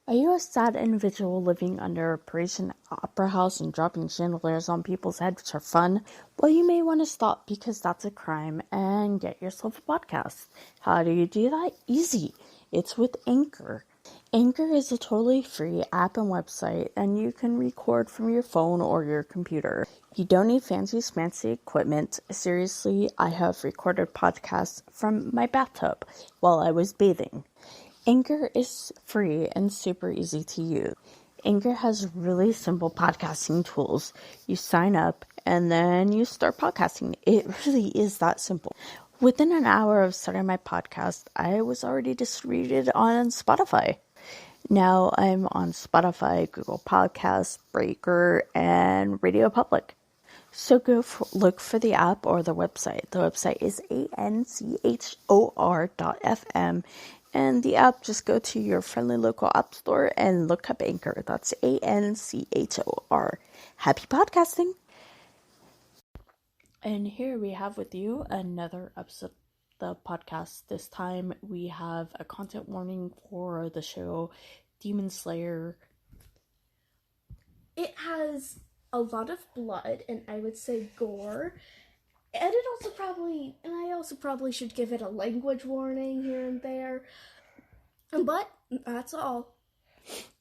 Are you a sad individual living under a Parisian opera house and dropping chandeliers on people's heads which are fun? Well, you may want to stop because that's a crime and get yourself a podcast. How do you do that? Easy. It's with Anchor. Anchor is a totally free app and website, and you can record from your phone or your computer. You don't need fancy smancy equipment. Seriously, I have recorded podcasts from my bathtub while I was bathing. Anchor is free and super easy to use. Anchor has really simple podcasting tools. You sign up and then you start podcasting. It really is that simple. Within an hour of starting my podcast, I was already distributed on Spotify. Now I'm on Spotify, Google Podcasts, Breaker, and Radio Public. So look for the app or the website. The website is anchor.fm, and the app, just go to your friendly local app store and look up Anchor. That's ANCHOR. Happy podcasting! And here we have with you another episode of the podcast. This time we have a content warning for the show Demon Slayer. It has a lot of blood, and I would say gore. And I also probably should give it a language warning here and there. But that's all.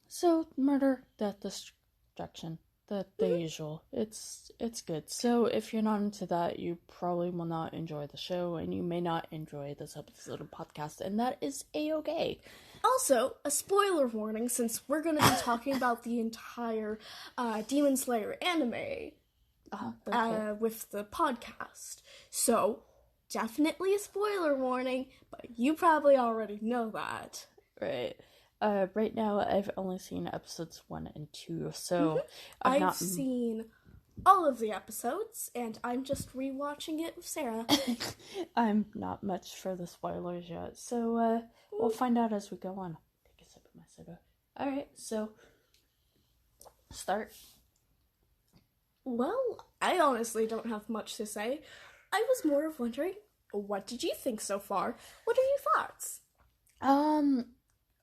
So, murder, death, destruction. The usual. It's good. So, if you're not into that, you probably will not enjoy the show, and you may not enjoy this episode of podcast, and that is A-okay. Also, a spoiler warning, since we're going to be talking about the entire Demon Slayer anime with the podcast. So, definitely a spoiler warning, but you probably already know that. Right. Right now, I've only seen episodes 1 and 2, so I've seen all of the episodes, and I'm just rewatching it with Sarah. I'm not much for the spoilers yet, so we'll find out as we go on. Take a sip of my soda. Alright, so start. Well, I honestly don't have much to say. I was more of wondering, what did you think so far? What are your thoughts?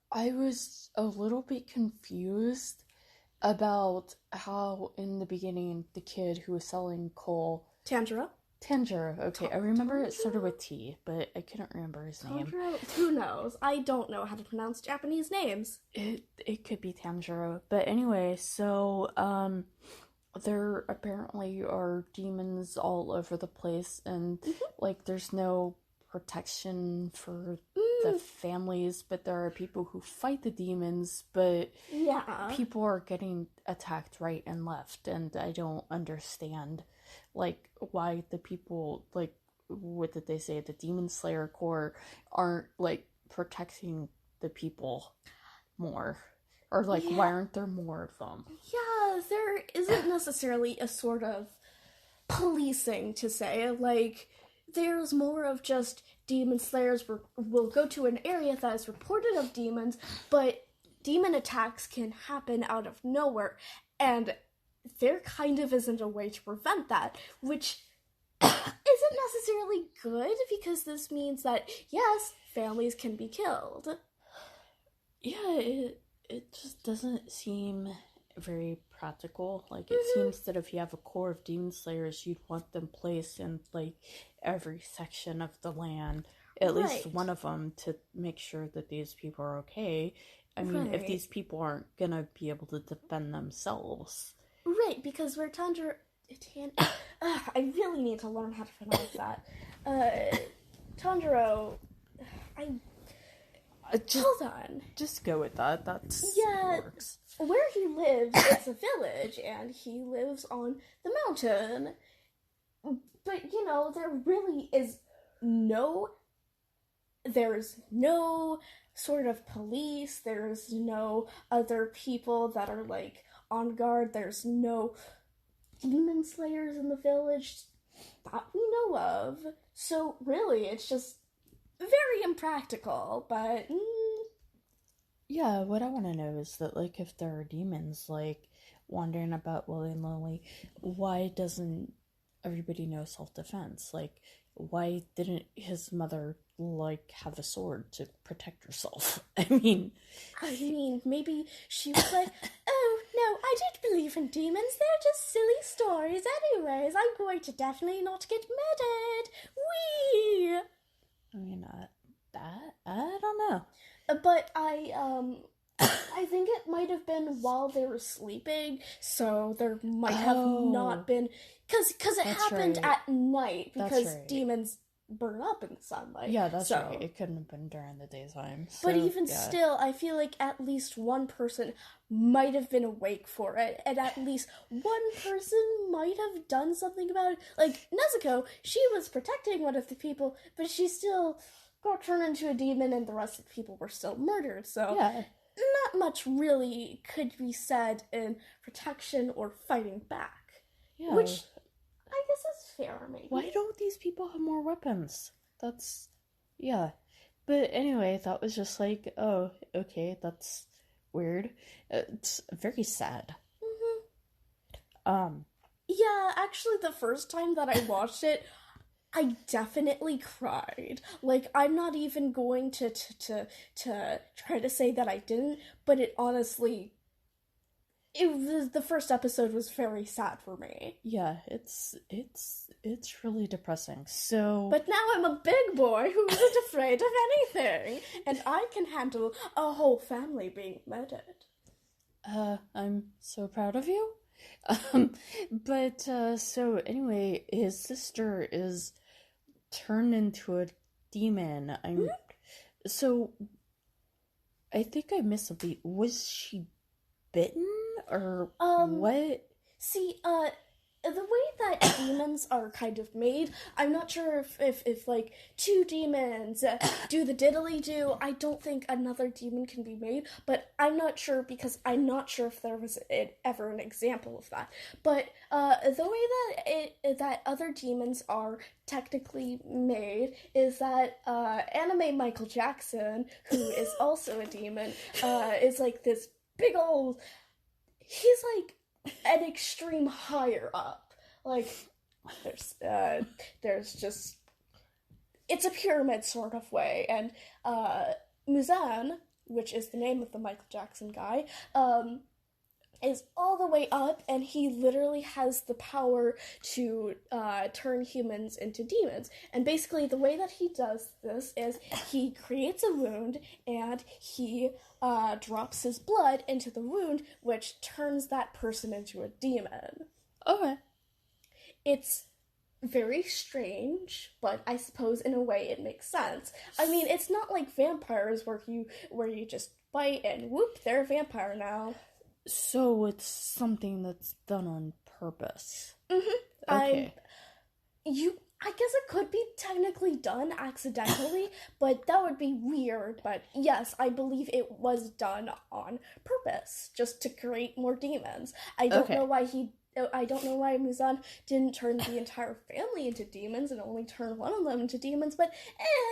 I was a little bit confused about how in the beginning the kid who was selling coal... Tanjiro, okay. I remember it started with T, but I couldn't remember his name. Who knows? I don't know how to pronounce Japanese names. It could be Tanjiro. But anyway, so, there apparently are demons all over the place, and, like, there's no protection for the families, but there are people who fight the demons, but people are getting attacked right and left, and I don't understand, like, why the people, like, what did they say, the Demon Slayer Corps aren't, like, protecting the people more. Or, like, why aren't there more of them? Yeah, there isn't necessarily a sort of policing to say. Like, there's more of just demon slayers will go to an area that is reported of demons, but demon attacks can happen out of nowhere, and there kind of isn't a way to prevent that, which isn't necessarily good, because this means that, yes, families can be killed. Yeah, it just doesn't seem very practical. Like, it seems that if you have a core of demon slayers, you'd want them placed in, like, every section of the land, at least one of them, to make sure that these people are okay. I mean, if these people aren't gonna be able to defend themselves. Right, because we're I really need to learn how to pronounce that. Tanjiro, hold on. Just go with that. Works. Where he lives, it's a village, and he lives on the mountain. But, there really is there's no sort of police, there's no other people that are, like, on guard, there's no demon slayers in the village that we know of. So, really, it's just very impractical, but... Yeah, what I want to know is that, like, if there are demons, like, wandering about willy-nilly, why doesn't everybody know self-defense? Like, why didn't his mother, like, have a sword to protect herself? I mean, maybe she was like, oh, no, I don't believe in demons. They're just silly stories anyways. I'm going to definitely not get murdered. Whee! I mean, I don't know. But I think it might have been while they were sleeping, so there might have not been, because it happened at night, because demons burn up in the sunlight. Yeah, that's right. It couldn't have been during the daytime. So, but even still, I feel like at least one person might have been awake for it, and at least one person might have done something about it. Like, Nezuko, she was protecting one of the people, but she still got turned into a demon, and the rest of the people were still murdered, so... Yeah. Not much really could be said in protection or fighting back. Yeah. Which I guess is fair, maybe. Why don't these people have more weapons? That's... yeah. But anyway, that was just like, oh, okay, that's weird. It's very sad. Mm-hmm. Yeah, actually, the first time that I watched it, I definitely cried. Like, I'm not even going to try to say that I didn't, but it honestly, the first episode was very sad for me. Yeah, it's really depressing. So, but now I'm a big boy who isn't afraid of anything, and I can handle a whole family being murdered. I'm so proud of you. But so anyway, his sister is turned into a demon. So I think I missed something. Was she bitten or what? See, the way that demons are kind of made, I'm not sure if like two demons do the diddly-do. I don't think another demon can be made, but I'm not sure because I'm not sure if there was ever an example of that. But the way that other demons are technically made is that anime Michael Jackson, who is also a demon, is like this big old... He's like an extreme higher up. Like, there's just... It's a pyramid sort of way, and Muzan, which is the name of the Michael Jackson guy, is all the way up, and he literally has the power to turn humans into demons. And basically, the way that he does this is he creates a wound, and he drops his blood into the wound, which turns that person into a demon. Okay. It's very strange, but I suppose in a way it makes sense. I mean, it's not like vampires where you just bite and whoop, they're a vampire now. So it's something that's done on purpose. Mm-hmm. Okay. I guess it could be technically done accidentally, but that would be weird. But yes, I believe it was done on purpose, just to create more demons. I don't know why Muzan didn't turn the entire family into demons and only turn one of them into demons, but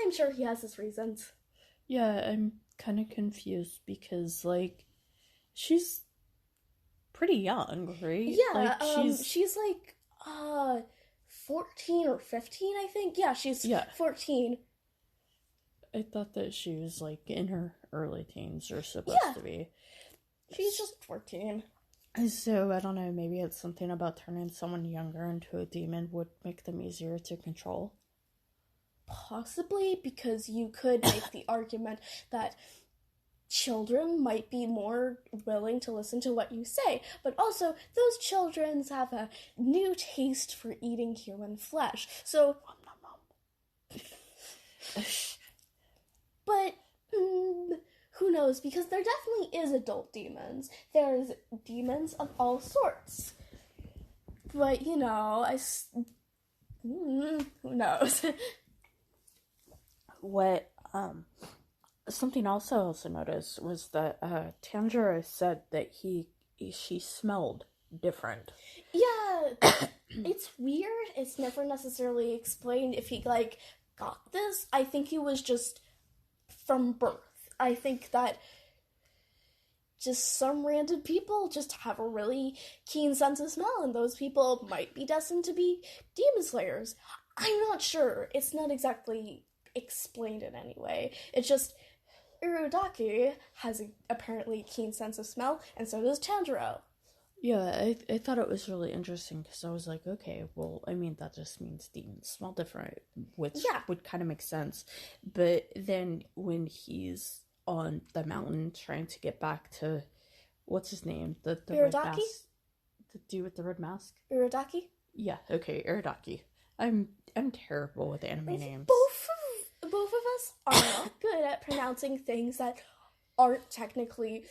I'm sure he has his reasons. Yeah, I'm kind of confused because, like, she's pretty young, right? Yeah, like, she's like 14 or 15, I think. Yeah, she's 14. I thought that she was like in her early teens or supposed to be. She's just 14. So I don't know, maybe it's something about turning someone younger into a demon would make them easier to control. Possibly, because you could make the argument that children might be more willing to listen to what you say, but also those children have a new taste for eating human flesh. So, but who knows? Because there definitely is adult demons. There's demons of all sorts. But you know, who knows? What something else I also noticed was that Tanjiro said that she smelled different. Yeah, it's weird. It's never necessarily explained if he, like, got this. I think he was just from birth. I think that just some random people just have a really keen sense of smell, and those people might be destined to be demon slayers. I'm not sure. It's not exactly explained in any way. It's just Urudaki has apparently a keen sense of smell, and so does Tanjiro. Yeah, I thought it was really interesting because I was like, okay, well, I mean, that just means demons smell different, which would kind of make sense. But then when he's on the mountain trying to get back to, what's his name? The red mask. The dude with the red mask? Urudaki? Yeah, okay, Urudaki. I'm terrible with anime names. Both of us are not good at pronouncing things that aren't technically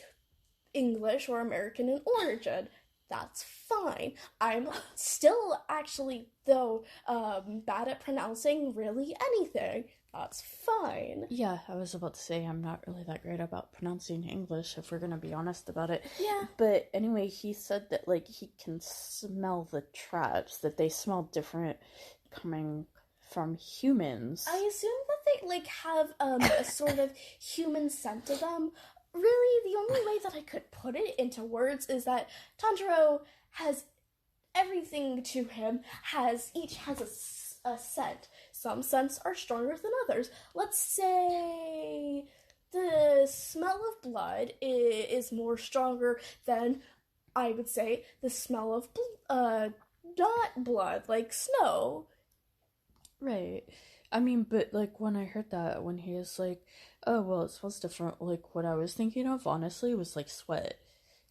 English or American in origin. That's fine. I'm still actually, though, bad at pronouncing really anything. That's fine. Yeah, I was about to say I'm not really that great about pronouncing English, if we're gonna be honest about it. Yeah. But anyway, he said that, like, he can smell the traps, that they smell different coming from humans. I assume that they, like, have a sort of human scent to them. Really, the only way that I could put it into words is that Tanjiro has everything to him, each has a scent. Some scents are stronger than others. Let's say the smell of blood is more stronger than, I would say, the smell of not blood, like snow. Right. I mean, but, like, when I heard that, when he was like, oh, well, it smells different, like, what I was thinking of, honestly, was, like, sweat.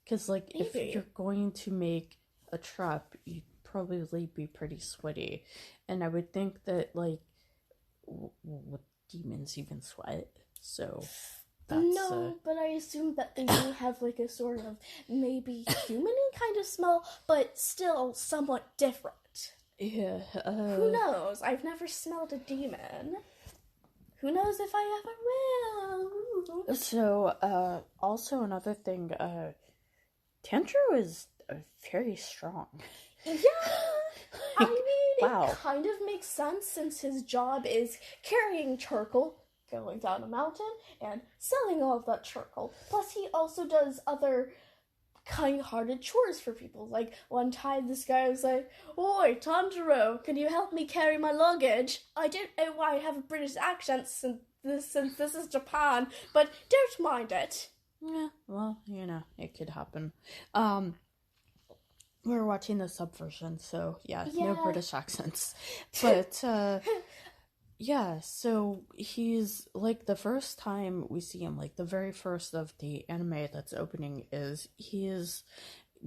Because, like, if you're going to make a trap, you'd probably be pretty sweaty. And I would think that, like, would demons even sweat? So, that's... No, but I assume that they do have, like, a sort of maybe human-y kind of smell, but still somewhat different. Yeah, Who knows? I've never smelled a demon. Who knows if I ever will? So, also another thing, Tanjiro is very strong. Yeah! I mean, wow. It kind of makes sense since his job is carrying charcoal, going down a mountain, and selling all of that charcoal. Plus, he also does other kind-hearted chores for people. Like, one time this guy was like, "Oi, Tanjiro, can you help me carry my luggage? I don't know why I have a British accent since this is Japan, but don't mind it." Yeah, well, you know, it could happen. We're watching the sub version, so yeah, no British accents. But, yeah, so he's, like, the first time we see him, like, the very first of the anime that's opening is he's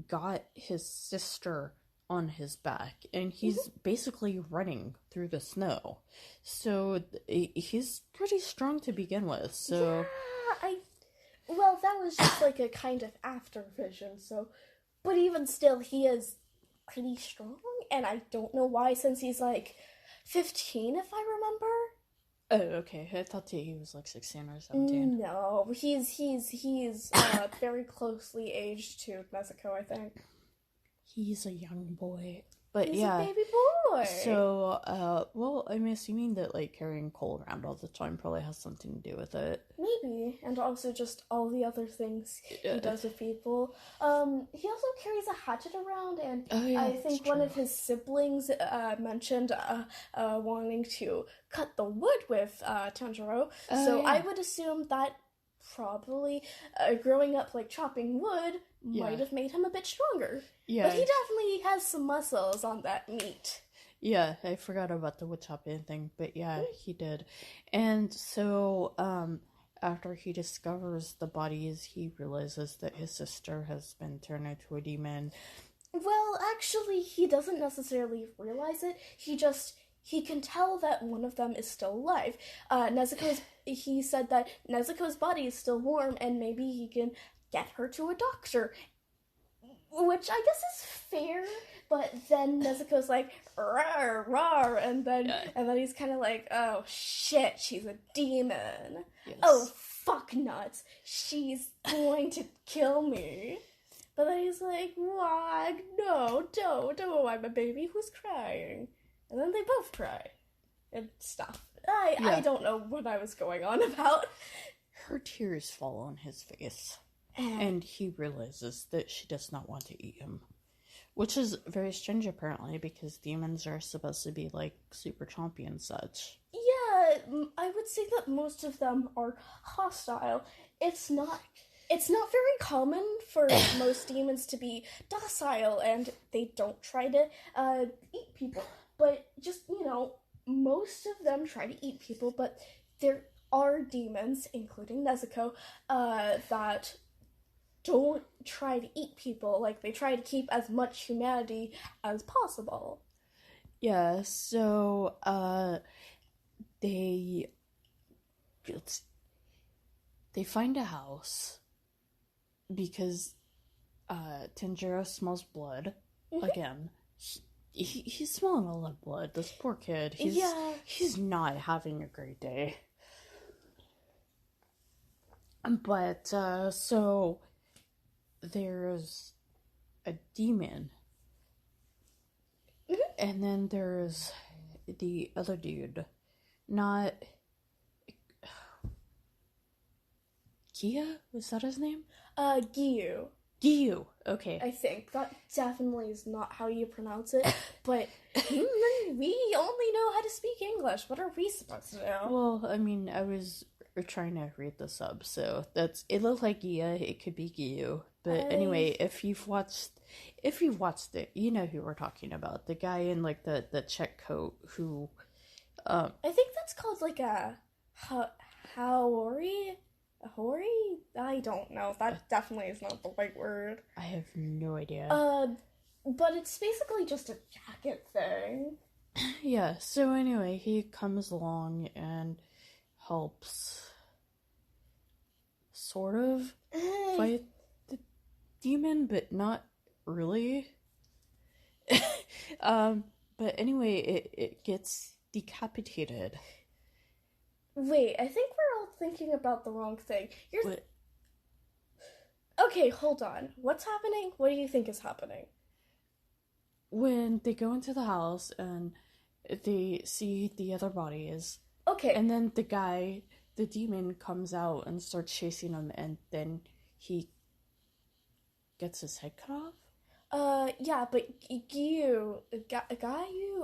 got his sister on his back, and he's basically running through the snow. So he's pretty strong to begin with, so... Yeah, well, that was just, like, a kind of after vision, so... But even still, he is pretty strong, and I don't know why, since he's, like, 15, if I remember. Oh, okay. I thought he was like 16 or 17. No, he's very closely aged to Nezuko, I think. He's a young boy. But he's yeah. a baby boy. So, well, I'm assuming that, like, carrying coal around all the time probably has something to do with it. Maybe. And also just all the other things he does with people. He also carries a hatchet around, and I think one of his siblings mentioned wanting to cut the wood with Tanjiro. So I would assume that probably growing up, like, chopping wood might have made him a bit stronger. Yeah. But he definitely has some muscles on that meat. Yeah, I forgot about the wood chopping thing, but yeah, he did. And so, after he discovers the bodies, he realizes that his sister has been turned into a demon. Well, actually, he doesn't necessarily realize it. He can tell that one of them is still alive. He said that Nezuko's body is still warm, and maybe he can get her to a doctor. Which I guess is fair, but then Nezuko's like, rawr, rawr, and then he's kind of like, oh shit, she's a demon. Yes. Oh, fuck nuts, she's going to kill me. But then he's like, why? No, don't, I'm a baby who's crying. And then they both cry and stuff. I don't know what I was going on about. Her tears fall on his face. And he realizes that she does not want to eat him. Which is very strange, apparently, because demons are supposed to be, like, super chompy and such. Yeah, I would say that most of them are hostile. It's not very common for most demons to be docile, and they don't try to eat people. But just, most of them try to eat people, but there are demons, including Nezuko, that don't try to eat people. Like, they try to keep as much humanity as possible. Yeah, so, they find a house because, Tanjiro smells blood. Again. He's smelling a lot of blood. This poor kid. He's not having a great day. But, so, there's a demon. And then there's the other dude. Not... Kia? Was that his name? Giyu. Giyu. Okay. I think. That definitely is not how you pronounce it, but we only know how to speak English. What are we supposed to do? Well, I mean, I was trying to read the sub, so it looked like Gia, it could be Giyu. But anyway, if you've watched it, you know who we're talking about. The guy in, like, the check coat who... I think that's called, like, a... Haori? A hori? I don't know. That definitely is not the right word. I have no idea. But it's basically just a jacket thing. Yeah, so anyway, he comes along and helps sort of fight the demon, but not really. But anyway, it gets decapitated. Wait, I think we're all thinking about the wrong thing. What? Okay, hold on. What's happening? What do you think is happening? When they go into the house and they see the other bodies. Okay. And then the demon comes out and starts chasing him, and then he gets his head cut off? Yeah, but Gayu,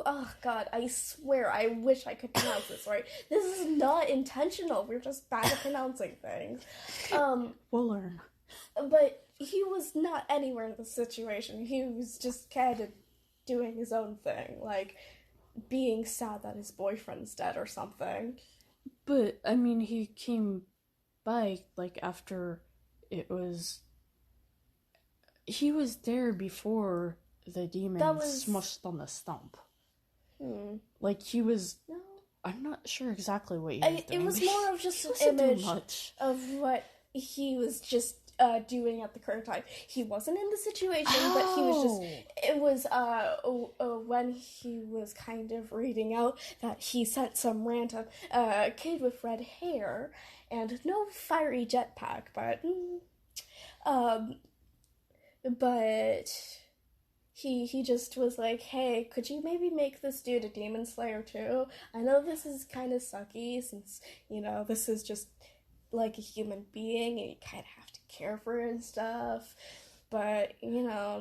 oh god, I swear, I wish I could pronounce this right. This is not intentional, we're just bad at pronouncing things. We'll learn. But he was not anywhere in the situation. He was just kind of doing his own thing, like being sad that his boyfriend's dead or something. But, I mean, he came by, like, after it was... He was there before the demon smushed on the stump. Like, he was... No. I'm not sure exactly what he was doing. It was more of just an image of what he was just doing at the current time. He wasn't in the situation, but he was just... It was when he was kind of reading out that he sent some random kid with red hair and no fiery jetpack, but he just was like, hey, could you maybe make this dude a demon slayer too? I know this is kind of sucky since, this is just like a human being and you kind of have to care for it and stuff. But,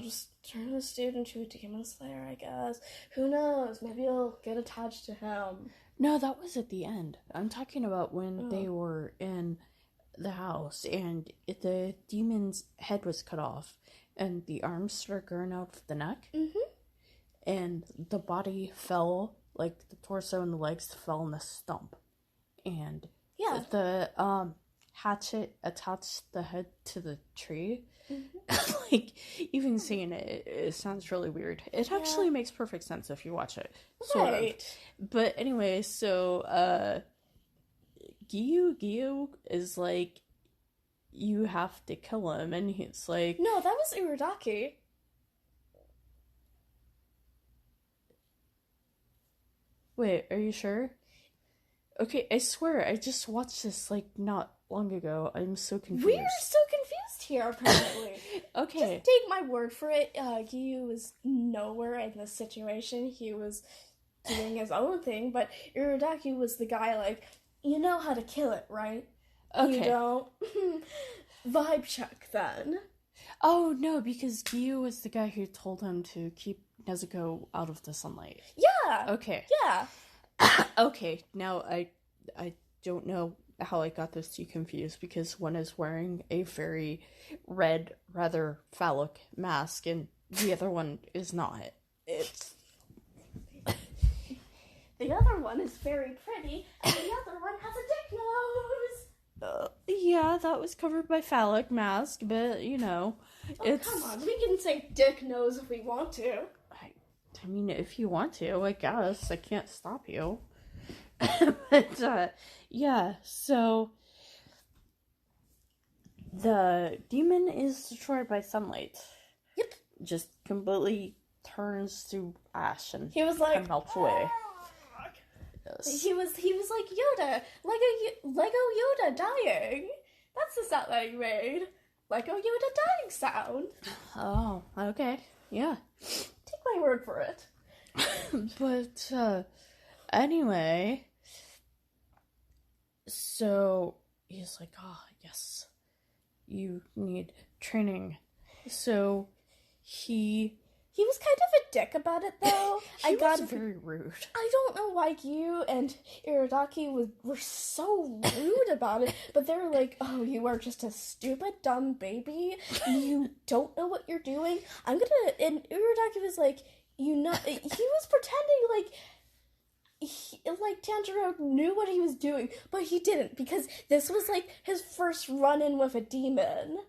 just turn this dude into a demon slayer, I guess. Who knows? Maybe you'll get attached to him. No, that was at the end. I'm talking about when they were in the house and the demon's head was cut off. And the arms started growing out of the neck. Mm-hmm. And the body fell, like the torso and the legs fell in the stump. And the hatchet attached the head to the tree. Mm-hmm. Like, even saying it sounds really weird. It actually makes perfect sense if you watch it. Sort of. But anyway, so Giyu is like, you have to kill him, and he's like... No, that was Iridaki. Wait, are you sure? Okay, I swear, I just watched this, like, not long ago. I'm so confused. We're so confused here, apparently. Okay. Just take my word for it. Giyu was nowhere in this situation. He was doing his own thing, but Iridaki was the guy, like, you know how to kill it, right? Okay. You don't? Vibe check, then. Oh, no, because Gyu was the guy who told him to keep Nezuko out of the sunlight. Yeah. Okay. Yeah. Okay, now I don't know how I got those two confused, because one is wearing a very red, rather phallic mask, and the other one is not. It's... The other one is very pretty, and the other one has a dick nose. Yeah, that was covered by phallic mask, but, you know, it's... Come on, we can say dick nose if we want to. I mean, if you want to, I guess. I can't stop you. But, yeah, so... The demon is destroyed by sunlight. Yep. Just completely turns to ash and he was like, melts away. Yes. He was like Yoda, Lego Yoda dying. That's the sound that he made. Lego Yoda dying sound. Oh, okay, yeah. Take my word for it. But anyway, so he's like, yes, you need training. So he was kind of a dick about it, though. He was very rude. I don't know why you and Iridaki were so rude about it, but they were like, oh, you are just a stupid, dumb baby. You don't know what you're doing. And Iridaki was like, he was pretending like Tanjiro knew what he was doing, but he didn't, because this was, like, his first run-in with a demon.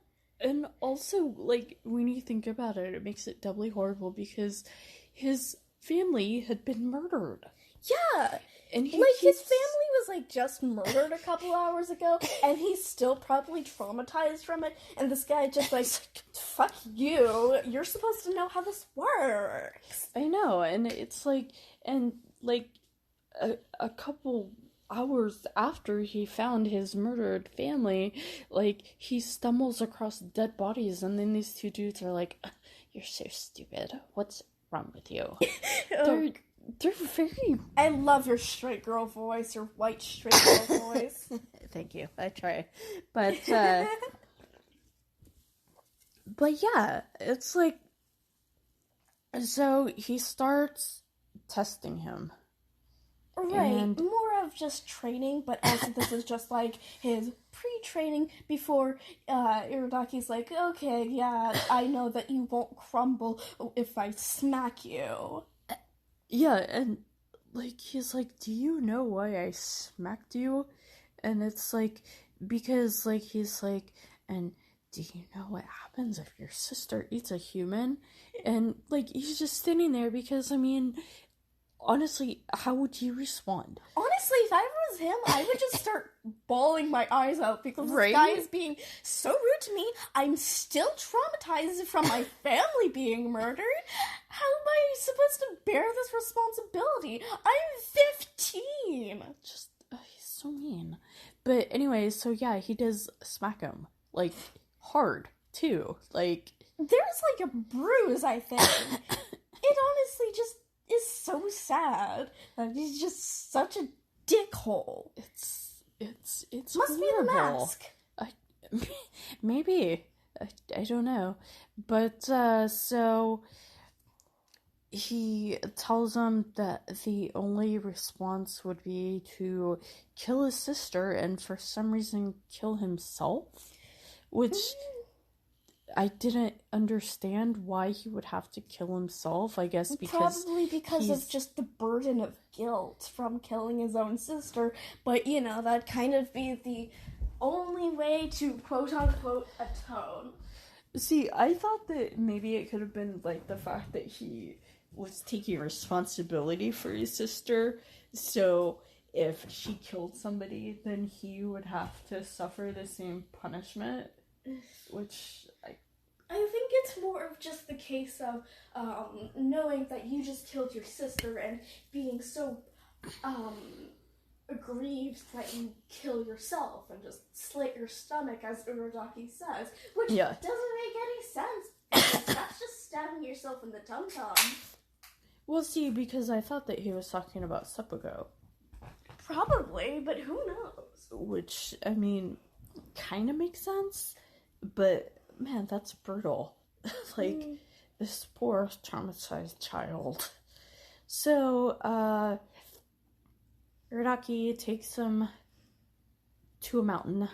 And also, like, when you think about it, it makes it doubly horrible because his family had been murdered. Yeah! And his family was, like, just murdered a couple hours ago, and he's still probably traumatized from it, and this guy just, like, fuck you, you're supposed to know how this works. I know, and it's, like, a couple hours after he found his murdered family, like, he stumbles across dead bodies, and then these two dudes are like, you're so stupid, what's wrong with you? They're very... I love your straight girl voice, your white straight girl voice. Thank you, I try. But but yeah, it's like, so he starts testing him. Right, and more of just training, but also this is just like his pre-training before Iridaki's like, okay, yeah, I know that you won't crumble if I smack you. Yeah, and like he's like, do you know why I smacked you? And it's like, because like he's like, and do you know what happens if your sister eats a human? And like he's just sitting there because, I mean, honestly, how would you respond? Honestly, if I was him, I would just start bawling my eyes out because this guy is being so rude to me. I'm still traumatized from my family being murdered. How am I supposed to bear this responsibility? I'm 15! Just, he's so mean. But anyway, so yeah, he does smack him. Like, hard, too. Like... There's like a bruise, I think. It honestly just... is so sad that he's just such a dickhole. It's must horrible. Be the mask. Maybe I don't know, but so he tells him that the only response would be to kill his sister and for some reason kill himself, which I didn't understand why he would have to kill himself. I guess because... Probably because of just the burden of guilt from killing his own sister. But, you know, that'd kind of be the only way to quote-unquote atone. See, I thought that maybe it could have been, like, the fact that he was taking responsibility for his sister. So if she killed somebody, then he would have to suffer the same punishment. Which... I think it's more of just the case of knowing that you just killed your sister and being so aggrieved that you kill yourself and just slit your stomach, as Urodaki says, which doesn't make any sense, because that's just stabbing yourself in the tum-tum. Well, see, because I thought that he was talking about seppuku. Probably, but who knows? Which, I mean, kind of makes sense, but Man, that's brutal. Like, this poor traumatized child. So, Iridaki takes him to a mountain.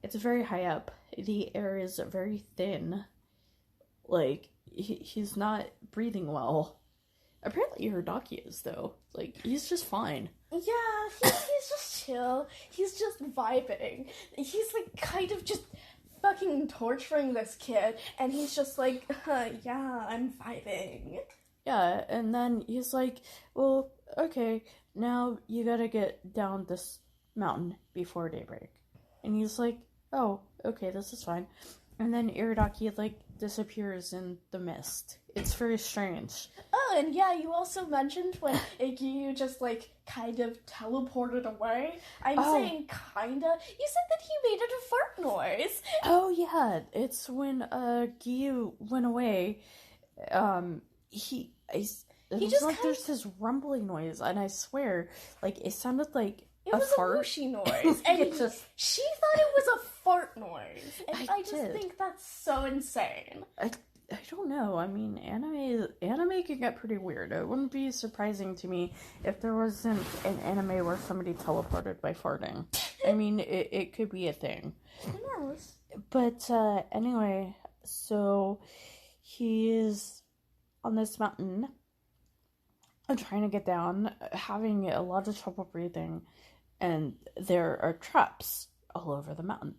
It's very high up. The air is very thin. Like, he's not breathing well. Apparently Iridaki is, though. Like, he's just fine. Yeah, he's just chill. He's just vibing. He's, like, kind of just fucking torturing this kid, and he's just like, yeah, I'm vibing. Yeah, and then he's like, well, okay, now you gotta get down this mountain before daybreak. And he's like, oh, okay, this is fine. And then Iridaki, like, disappears in the mist. It's very strange. Oh, and yeah, you also mentioned when Igyu just, like, kind of teleported away. I'm saying kinda. You said that he made a fart noise. Oh, yeah, it's when, Gyu went away, he just like there's this rumbling noise, and I swear, like, it sounded like it was a whooshy noise, and she thought it was a fart noise, and I just think that's so insane. I don't know. I mean, anime can get pretty weird. It wouldn't be surprising to me if there wasn't an anime where somebody teleported by farting. I mean, it could be a thing. Who knows? But anyway, so he is on this mountain. I'm trying to get down, having a lot of trouble breathing, and there are traps all over the mountain.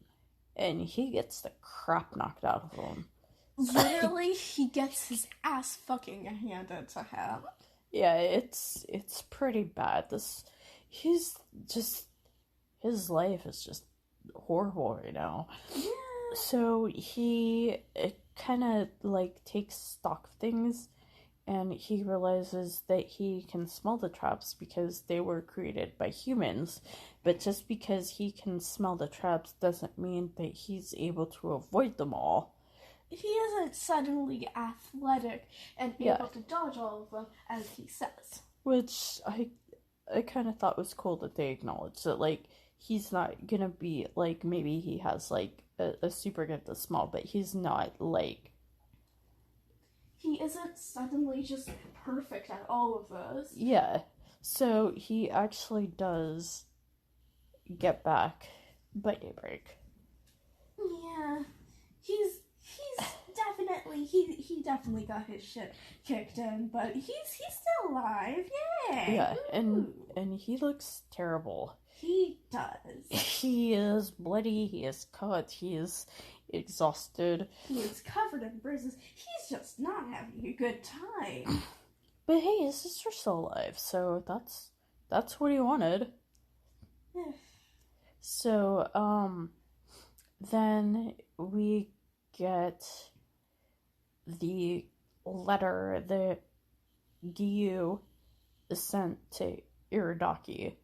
And he gets the crap knocked out of him. Literally, he gets his ass fucking handed to him. Yeah, it's pretty bad. His life is just horrible right now. Yeah. So he kind of, like, takes stock of things, and he realizes that he can smell the traps because they were created by humans. But just because he can smell the traps doesn't mean that he's able to avoid them all. He isn't suddenly athletic and able to dodge all of them, as he says. Which I kind of thought was cool that they acknowledged that, like, he's not gonna be, like, maybe he has, like, a super gift that's small, but he's not, like... He isn't suddenly just perfect at all of those. Yeah. So he actually does get back by daybreak. Yeah. He's definitely got his shit kicked in, but he's still alive. Yay! Yeah, and he looks terrible. He does. He is bloody, he is cut, he is exhausted. He is covered in bruises. He's just not having a good time. But hey, his sister's still alive, so that's what he wanted. So, then we get the letter that Gyu sent to Iridaki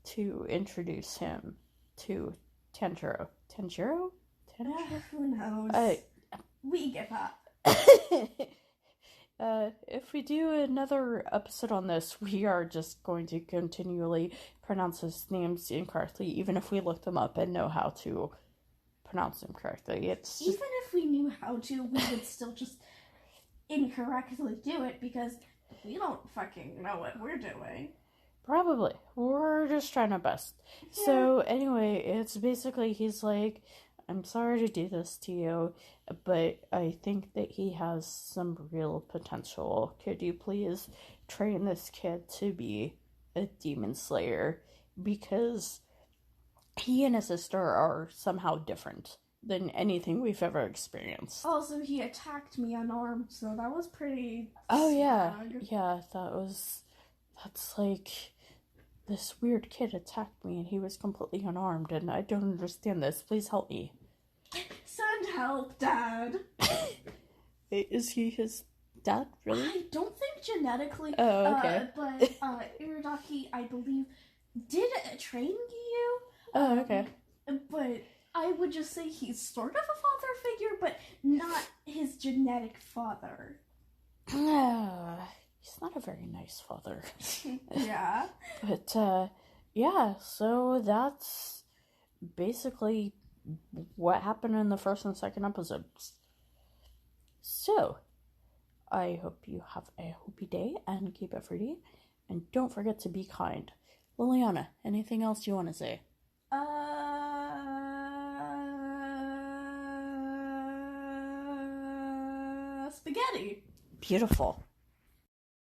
to introduce him to Tanjiro. Tanjiro? Who knows? We give up. If we do another episode on this, we are just going to continually pronounce his names incorrectly, even if we look them up and know how to pronounce them correctly. It's just... Even if we knew how to, we would still just incorrectly do it because we don't fucking know what we're doing. Probably. We're just trying our best. Yeah. So anyway, it's basically he's like, I'm sorry to do this to you, but I think that he has some real potential. Could you please train this kid to be a demon slayer? Because he and his sister are somehow different than anything we've ever experienced. Also, he attacked me unarmed, so that was pretty... Oh, yeah. Yeah, that's like... This weird kid attacked me and he was completely unarmed and I don't understand this. Please help me. Send help, Dad. Is he his dad, really? I don't think genetically. Oh, okay. But Iridaki, I believe, did train Gyu. Oh, okay. But I would just say he's sort of a father figure, but not his genetic father. He's not a very nice father. Yeah. But, yeah, so that's basically what happened in the first and second episodes. So, I hope you have a happy day and keep it fruity. And don't forget to be kind. Lilliana, anything else you want to say? Spaghetti. Beautiful.